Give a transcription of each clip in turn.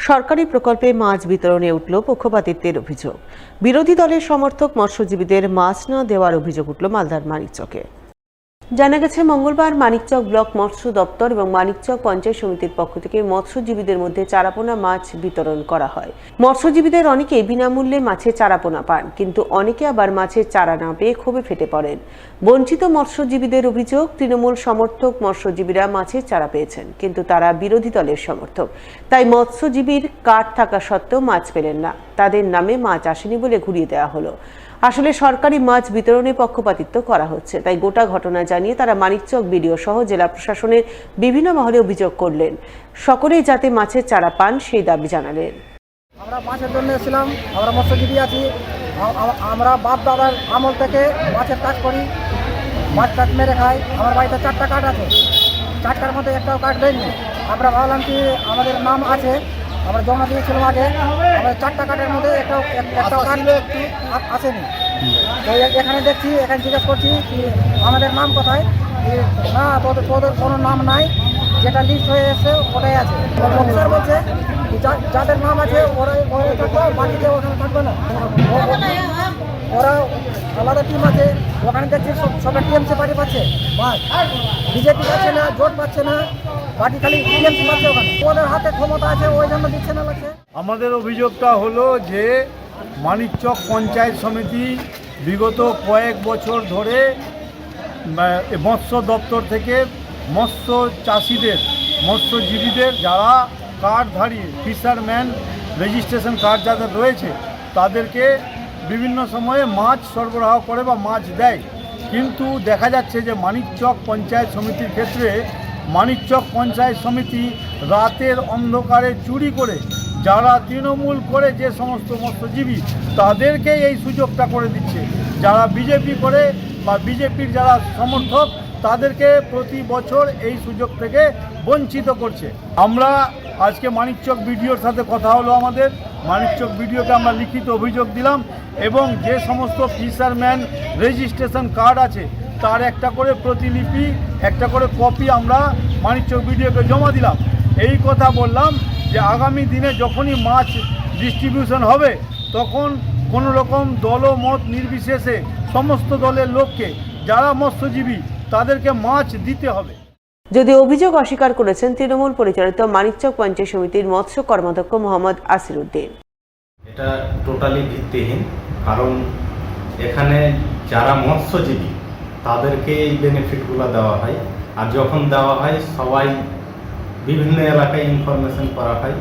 সরকারি প্রকল্পে মাছ বিতরণে উঠল পক্ষপাতিত্বের অভিযোগ। বিরোধী দলের সমর্থক মৎস্যজীবীদের মাছ না দেওয়ার অভিযোগ উঠল মালদার মানিকচকে। জানা গেছে, মঙ্গলবার মানিকচক ব্লক মৎস্য দপ্তর এবং মানিকচক পঞ্চায়েত সমিতির পক্ষ থেকে মৎস্যজীবীদের মধ্যে চারাপোনা মাছ বিতরণ করা হয়। মৎস্যজীবীদের অনেকে বিনামূল্যে মাছের চারাপোনা পান, কিন্তু অনেকে আবার মাছের চারা না পেয়ে ক্ষোভে ফেটে পড়েন। বঞ্চিত মৎস্যজীবীদের অভিযোগ, তৃণমূল সমর্থক মৎস্যজীবীরা মাছের চারা পেয়েছেন, কিন্তু তারা বিরোধী দলের সমর্থক, তাই মৎস্যজীবীর কার্ড থাকা সত্ত্বেও মাছ পেলেন না। তাদের নামে মাছ আসেনি বলে ঘুরিয়ে দেওয়া হলো। আসলে সরকারি মাছ বিতরণে পক্ষপাতিত্ব করা হচ্ছে, তাই গোটা ঘটনা জানিয়ে তারা মানিকচক বিডিও সহ জেলা প্রশাসনের বিভিন্ন মহলে অভিযোগ করলেন। সকলেই যাতে মাছের চারা পান সেই দাবি জানালেন। আমরা মাছের জন্য এসেছিলাম, আমরা মৎস্যজীবী আছি, আমরা বাপ দাদার আমল থেকে মাছের কাজ করি, মাছ টাছ মেরে খাই। আমার বাড়িতে 4টা কার্ড আছে, 4টার মধ্যে একটাও কার্ড দেয়নি। আমরা ভাবলাম কি আমাদের নাম আছে, আমরা জমা দিয়েছিলাম আগে, আমাদের 4টা কার্ডের মধ্যে একটাও কার্ড আসেনি। তো এখানে দেখছি, এখানে জিজ্ঞেস করছি কি আমাদের নাম কোথায়, না তোদের কোনো নাম নাই, যেটা লিস্ট হয়ে এসছে ওটাই আছে। অফিসার বলছে যাদের নাম আছে ওরাই থাকবে, বাকিতে ওখানে থাকবে না। ওরা আলাদা টিম আছে, ওখানে দেখছি সবাই টিএমসি পার্টি পাচ্ছে, বিজেপি পাচ্ছে না, জোট পাচ্ছে না, পার্টি খালি টিএমসি পাচ্ছে। ওখানে ওদের হাতে ক্ষমতা আছে, ওই জন্য দিচ্ছে না লাগছে। আমাদের অভিযোগটা হলো যে মানিকচক পঞ্চায়েত সমিতি বিগত কয়েক বছর ধরে মৎস্য দপ্তর থেকে মৎস্য চাষিদের, মৎস্যজীবীদের যারা কার্ডধারী ফিশারম্যান রেজিস্ট্রেশন কার্ড যাদের রয়েছে তাদেরকে বিভিন্ন সময়ে মাছ সরবরাহ করে বা মাছ দেয়। কিন্তু দেখা যাচ্ছে যে মানিকচক পঞ্চায়েত সমিতির ক্ষেত্রে মানিকচক পঞ্চায়েত সমিতি রাতের অন্ধকারে চুরি করে, যারা তৃণমূল করে যে সমস্ত মৎস্যজীবী তাদেরকে এই সুযোগটা করে দিচ্ছে। যারা বিজেপি করে বা বিজেপির যারা সমর্থক তাদেরকে প্রতি বছর এই সুযোগ থেকে বঞ্চিত করছে। আমরা আজকে মানিকচক বিডিওর সাথে কথা হলো, আমাদের মানিকচক বিডিওকে আমরা লিখিত অভিযোগ দিলাম এবং যে সমস্ত ফিশারম্যান রেজিস্ট্রেশন কার্ড আছে তার একটা করে প্রতিলিপি, একটা করে কপি আমরা মানিকচক বিডিওকে জমা দিলাম। এই কথা বললাম যে আগামী দিনে যখনই মাছ ডিস্ট্রিবিউশন হবে তখন কোনো রকম দলমত নির্বিশেষে সমস্ত দলের লোককে যারা মৎস্যজীবী তাদেরকে মাছ দিতে হবে। যদি অভিযোগ অস্বীকার করেছেন তৃণমূল পরিচালিত মানিকচক পঞ্চায়েত সমিতির মৎস্য কর্মাধ্যক্ষ মোহাম্মদ আসিরউদ্দিন। এটা টোটালি ভিত্তিহীন, কারণ এখানে যারা মৎস্যজীবী তাদেরকে এই বেনিফিটগুলো দেওয়া হয়, আর যখন দেওয়া হয় সবাই বিভিন্ন এলাকায় ইনফরমেশন করা হয়,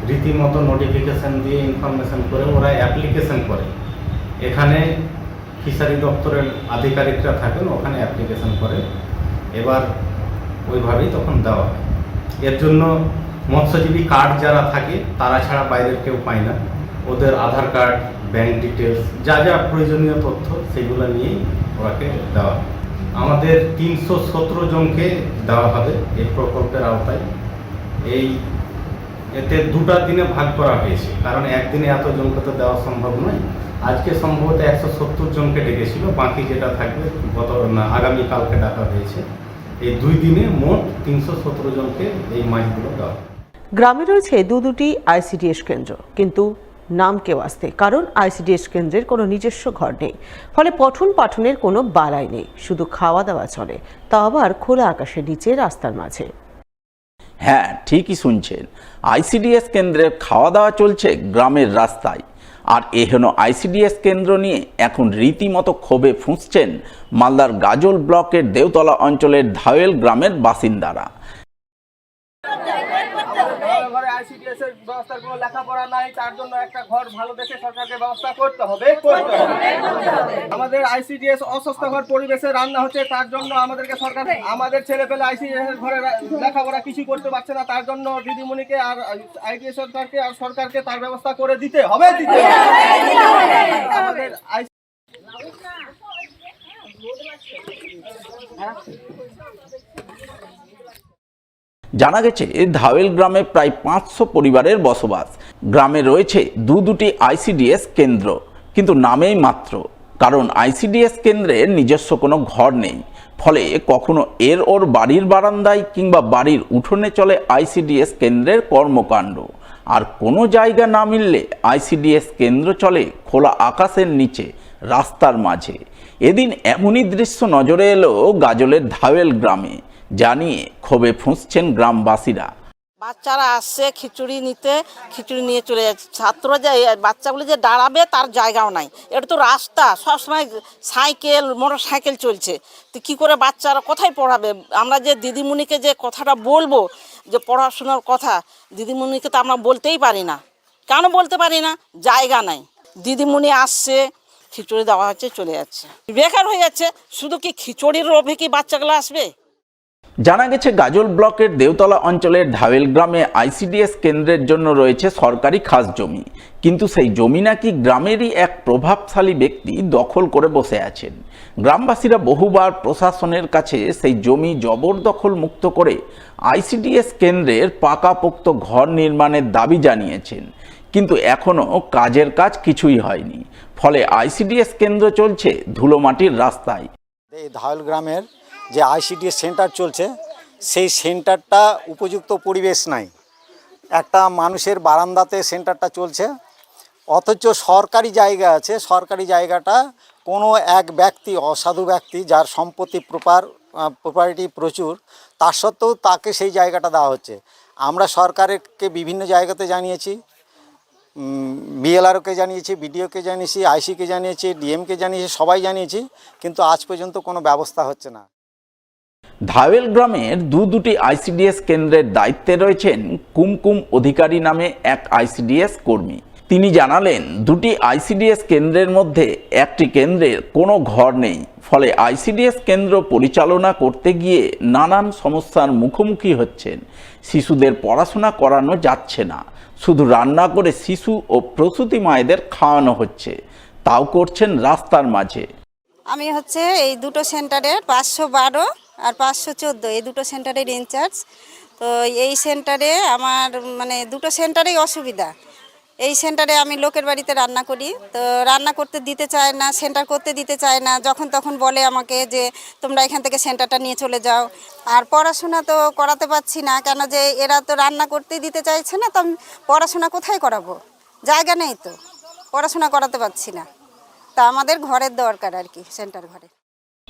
রীতিমতো নোটিফিকেশান দিয়ে ইনফরমেশন করে ওরা অ্যাপ্লিকেশন করে। এখানে ফিশারি দপ্তরের আধিকারিকরা থাকেন, ওখানে অ্যাপ্লিকেশন করে, এবার ওইভাবেই তখন দেওয়া হয়। এর জন্য মৎস্যজীবী কার্ড যারা থাকে তারা ছাড়া বাইরের কেউ পায় না। ওদের আধার কার্ড, ব্যাংক ডিটেলস, যা যা প্রয়োজনীয় তথ্য সেগুলো নিয়েই ওরাকে দেওয়া হয়। আমাদের 317 জনকে দেওয়া হবে এই প্রকল্পের আওতায়। এতে 2টা দিনে ভাগ করা হয়েছে, কারণ একদিনে এত জনকে তো দেওয়া সম্ভব নয়। আজকে সম্ভবত 170 জনকে ডেকেছিল, বাকি যেটা থাকবে আগামীকালকে ডাকা হয়েছে। এই 2 দিনে মোট 317 জনকে এই মাছগুলো দেওয়া। গ্রামে রয়েছে দুটি আইসিডিএস কেন্দ্র, কিন্তু নাম কেউ আসতে, কারণ আইসিডিএস কেন্দ্রের কোনো নিজস্ব ঘর নেই। ফলে পঠন পাঠনের কোনো বালাই নেই, শুধু খাওয়া দাওয়া চলে, তা আবার খোলা আকাশের নিচে রাস্তার মাঝে। হ্যাঁ, ঠিকই শুনছেন, আইসিডিএস কেন্দ্রের খাওয়া দাওয়া চলছে গ্রামের রাস্তায়। আর এহেন আইসিডিএস কেন্দ্র নিয়ে এখন রীতিমতো ক্ষোভে ফুঁসছেন মালদার গাজল ব্লকের দেওতলা অঞ্চলের ধাওয়েল গ্রামের বাসিন্দারা। ব্যবস্থার কোনো লেখাপড়া নাই, তার জন্য একটা ঘর ভালো দেখে সরকারকে ব্যবস্থা করতে হবে। আমাদের আইসিডিএস অস্বাস্থ্য ঘর পরিবেশে রান্না হচ্ছে, তার জন্য আমাদেরকে সরকার, আমাদের ছেলে পেলে আইসিডিএস ঘরে লেখাপড়া কিছু করতে পারছে না, তার জন্য দিদিমণিকে আর আইডিএস সরকারকে আর সরকারকে তার ব্যবস্থা করে দিতে হবে। আমাদের জানা গেছে ধাওয়েল গ্রামে প্রায় 500 পরিবারের বসবাস। গ্রামে রয়েছে দুটি আইসিডিএস কেন্দ্র, কিন্তু নামেই মাত্র, কারণ আইসিডিএস কেন্দ্রের নিজস্ব কোনো ঘর নেই। ফলে কখনো ওর বাড়ির বারান্দায় কিংবা বাড়ির উঠোনে চলে আইসিডিএস কেন্দ্রের কর্মকাণ্ড। আর কোনো জায়গা না মিললে আইসিডিএস কেন্দ্র চলে খোলা আকাশের নিচে, রাস্তার মাঝে। এদিন এমনই দৃশ্য নজরে এলো গাজলের ধাওয়েল গ্রামে, জানিয়ে ক্ষোভে ফুঁসছেন গ্রামবাসীরা। বাচ্চারা আসছে খিচুড়ি নিতে, খিচুড়ি নিয়ে চলে যাচ্ছে। ছাত্র যে বাচ্চাগুলো যে দাঁড়াবে তার জায়গাও নাই। এটা তো রাস্তা, সবসময় সাইকেল মোটর সাইকেল চলছে, তো কী করে বাচ্চারা কোথায় পড়াবে? আমরা যে দিদিমণিকে যে কথাটা বলবো, যে পড়াশোনার কথা, দিদিমণিকে তো আমরা বলতেই পারি না। কেন বলতে পারি না? জায়গা নাই। দিদিমণি আসছে, খিচুড়ি দেওয়া হচ্ছে, চলে যাচ্ছে, বেকার হয়ে যাচ্ছে। শুধু কি খিচুড়ির লোভে কি বাচ্চাগুলো আসবে? জানা গেছে গাজল ব্লকের দেওতলা অঞ্চলের ধাওয়েল গ্রামে আইসিডিএস কেন্দ্রের জন্য রয়েছে সরকারি খাস জমি, কিন্তু সেই জমি নাকি গ্রামেরই এক প্রভাবশালী ব্যক্তি দখল করে বসে আছেন। গ্রামবাসীরা বহুবার প্রশাসনের কাছে সেই জমি জবরদখল মুক্ত করে আইসিডিএস কেন্দ্রের পাকাপোক্ত ঘর নির্মাণের দাবি জানিয়েছেন, কিন্তু এখনও কাজের কাজ কিছুই হয়নি। ফলে আইসিডিএস কেন্দ্র চলছে ধুলোমাটির রাস্তায়। এই ধাওয়েল গ্রামের যে আইসিডিএস সেন্টার চলছে, সেই সেন্টারটা উপযুক্ত পরিবেশ নাই। একটা মানুষের বারান্দাতে সেন্টারটা চলছে, অথচ সরকারি জায়গা আছে। সরকারি জায়গাটা কোনো এক ব্যক্তি, অসাধু ব্যক্তি যার সম্পত্তি প্রপার্টি প্রচুর, তার সত্ত্বেও তাকে সেই জায়গাটা দেওয়া হচ্ছে। আমরা সরকারকে বিভিন্ন জায়গাতে জানিয়েছি, বিএলআরওকে জানিয়েছি, বিডিওকে জানিয়েছি, আইসিকে জানিয়েছি, ডিএমকে জানিয়েছি, সবাই জানিয়েছি, কিন্তু আজ পর্যন্ত কোনো ব্যবস্থা হচ্ছে না। ধাওয়েল গ্রামের দুটি আইসিডিএস কেন্দ্রের দায়িত্বে রয়েছেন কুমকুম অধিকারী নামে এক আইসিডিএস কর্মী। তিনি জানালেন, দুটি আইসিডিএস কেন্দ্রের মধ্যে একটি কেন্দ্রের কোনো ঘর নেই। ফলে আইসিডিএস কেন্দ্র পরিচালনা করতে গিয়ে নানান সমস্যার মুখোমুখি হচ্ছেন। শিশুদের পড়াশোনা করানো যাচ্ছে না, শুধু রান্না করে শিশু ও প্রসূতি মায়েদের খাওয়ানো হচ্ছে, তাও করছেন রাস্তার মাঝে। আমি এই দুটো সেন্টারের 512 আর 514 এই দুটো সেন্টারের ইনচার্জ। তো এই সেন্টারে আমার দুটো সেন্টারেই অসুবিধা। এই সেন্টারে আমি লোকের বাড়িতে রান্না করি, তো রান্না করতে দিতে চায় না, সেন্টার করতে দিতে চায় না। যখন তখন বলে আমাকে যে তোমরা এখান থেকে সেন্টারটা নিয়ে চলে যাও। আর পড়াশোনা তো করাতে পারছি না, কেন যে এরা তো রান্না করতেই দিতে চাইছে না। তো আমি পড়াশোনা কোথায় করাবো? জায়গা নেই, তো পড়াশোনা করাতে পারছি না। তা আমাদের ঘরের দরকার আর কি, সেন্টার ঘরে।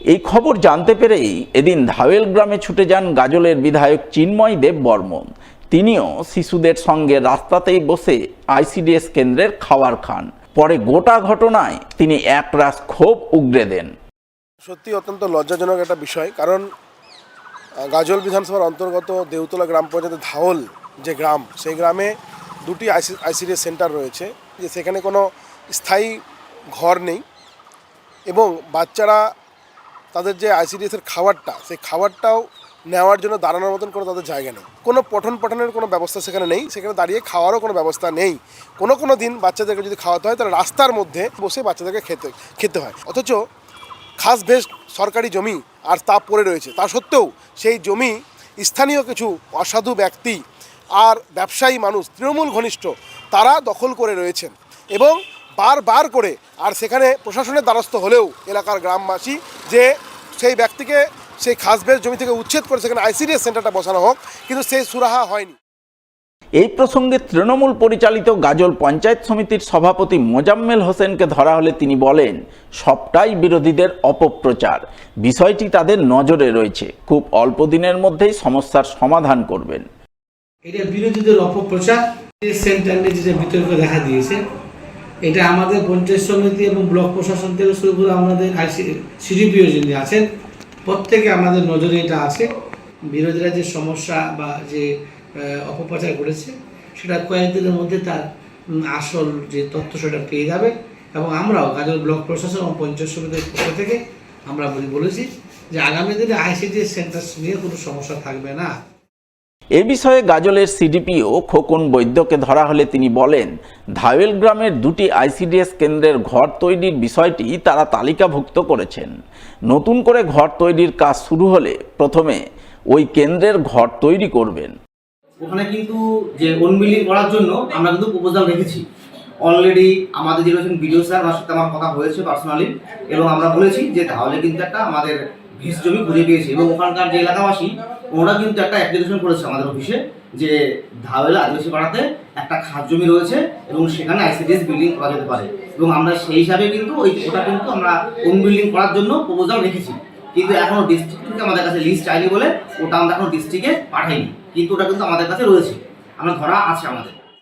এই খবর জানতে পেরেই এদিন ধাওয়েল গ্রামে ছুটে যান গাজলের বিধায়ক চিন্ময় দেব বর্মন। তিনিও শিশুদের সঙ্গে রাস্তাতেই বসে আইসিডিএস কেন্দ্রের খাবার খান। পরে গোটা ঘটনায় তিনি একরাশ ক্ষোভ উগরে দেন। সত্যি অত্যন্ত লজ্জাজনক একটা বিষয়, কারণ গাজল বিধানসভার অন্তর্গত দেওতলা গ্রাম পঞ্চায়েতের ধাওল যে গ্রাম, সেই গ্রামে দুটি আইসিডিএস সেন্টার রয়েছে, যে সেখানে কোনো স্থায়ী ঘর নেই এবং বাচ্চারা তাদের যে আইসিডিএসের খাবারটা, সেই খাবারটাও নেওয়ার জন্য দাঁড়ানোর মতন কোনো তাদের জায়গা নেই। কোনো পঠনের কোনো ব্যবস্থা সেখানে নেই, সেখানে দাঁড়িয়ে খাওয়ারও কোনো ব্যবস্থা নেই। কোনো দিন বাচ্চাদেরকে যদি খাওয়াতে হয় তাহলে রাস্তার মধ্যে বসে বাচ্চাদেরকে খেতে হয়। অথচ খাস বেশ সরকারি জমি আর তা পড়ে রয়েছে, তা সত্ত্বেও সেই জমি স্থানীয় কিছু অসাধু ব্যক্তি আর ব্যবসায়ী মানুষ, তৃণমূল ঘনিষ্ঠ, তারা দখল করে রয়েছেন এবং বারবার করে, আর সেখানে প্রশাসনের দ্বারস্থ হলেও এলাকার গ্রামবাসী যে সেই ব্যক্তিকে সেই খাস বেশ জমি থেকে উচ্ছেদ করে সেখানে আইসিডিএস সেন্টারটা বসানো হোক, কিন্তু সেই সুরাহা হয়নি। এই প্রসঙ্গে তৃণমূল পরিচালিত গাজল পঞ্চায়েত সমিতির সভাপতি মোজাম্মেল হোসেনকে ধরা হলে তিনি বলেন, সবটাই বিরোধীদের অপপ্রচার। বিষয়টি তাদের নজরে রয়েছে, খুব অল্প দিনের মধ্যেই সমস্যার সমাধান করবেন। এটা বিরোধীদের অপপ্রচার। সেন্টার নিয়ে যে বিতর্ক দেখা দিয়েছে, এটা আমাদের পঞ্চায়েত সমিতি এবং ব্লক প্রশাসন থেকে শুরু করে আমাদের সিডিপিও যিনি আছেন, প্রত্যেকে আমাদের নজরে এটা আছে। বিরোধীরা যে সমস্যা বা যে অপপ্রচার করেছে, সেটা কয়েকদিনের মধ্যে তার আসল যে তথ্য সেটা পেয়ে যাবে। এবং আমরাও গাজল ব্লক প্রশাসন এবং পঞ্চায়েত সমিতির পক্ষ থেকে আমরা বলেছি যে আগামী দিনে আইসিডিএস সেন্টার নিয়ে কোনো সমস্যা থাকবে না। এ বিষয়ে গাজলের সিডিপিও খোকন বৈদ্যকে ধরা হলে তিনি বলেন, ধাওয়েল গ্রামের দুটি আইসিডিএস কেন্দ্রের ঘর তৈরির বিষয়টি তারা তালিকাভুক্ত করেছেন। নতুন করে ঘর তৈরির কাজ শুরু হলে প্রথমে ওই কেন্দ্রের ঘর তৈরি করবেন। ওখানে কিন্তু যে অনবিল্ডিং করার জন্য আমরা কিন্তু প্রপোজাল রেখেছি। অলরেডি আমাদের যে রয়েছেন বিডিও স্যার, তার সাথে আমার কথা হয়েছে পার্সোনালি, এবং আমরা বলেছি যে তাহলে কিন্তু একটা আমাদের ভিস জমি খুঁজে পেয়েছি এবং ওখানকার যে এলাকাবাসী ওরা কিন্তু একটা অ্যাপ্লিকেশন করেছে আমাদের অফিসে যে ধাওয়েলা আদিবাসী পাড়াতে একটা খাস জমি রয়েছে এবং সেখানে আইসিডিএস বিল্ডিং করা যেতে পারে, এবং আমরা সেই হিসাবে কিন্তু ওটা কিন্তু আমরা ওন বিল্ডিং করার জন্য প্রপোজাল রেখেছি। কিন্তু এখনো ডিস্ট্রিক্ট থেকে আমাদের কাছে লিস্ট চাইনি বলে ওটা আমরা এখনো ডিস্ট্রিক্টে পাঠাইনি, কিন্তু ওটা কিন্তু আমাদের কাছে রয়েছে, আমরা ধরা আছে আমাদের।